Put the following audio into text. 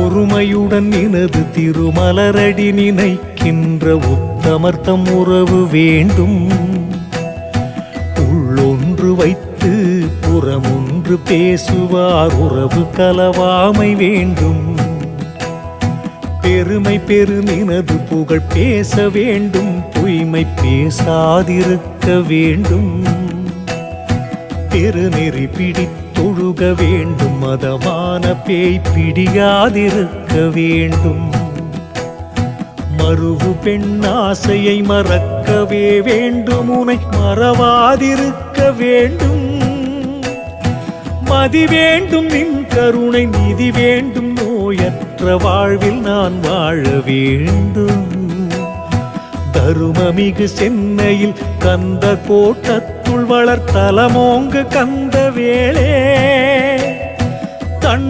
ஒருமையுடன் நினது திருமலரடி நினைக்கின்ற உத்தமர்த்தம் உறவு வேண்டும். உள்ளொன்று வைத்து புறமொன்று பேசுவார் உறவு கலவாமை வேண்டும். பெருமை பெருமினது புகழ் பேச வேண்டும், பொய்மை பேசாதிருக்க வேண்டும். பெருநெறி பிடித்தொழுக வேண்டும், மதமான பேய் பிடியாதிருக்க வேண்டும். மறுவு பெண் ஆசையை மறக்கவே வேண்டும், உனை மறவாதிருக்க வேண்டும். மதி வேண்டும் நின் கருணை, நிதி வேண்டும், நோயற்ற வாழ்வில் நான் வாழ வேண்டும். தருமமிகு சென்னையில் கந்த கோட்டத்துள் வளர்த்தலமோங்கு கந்த வேளே, தன்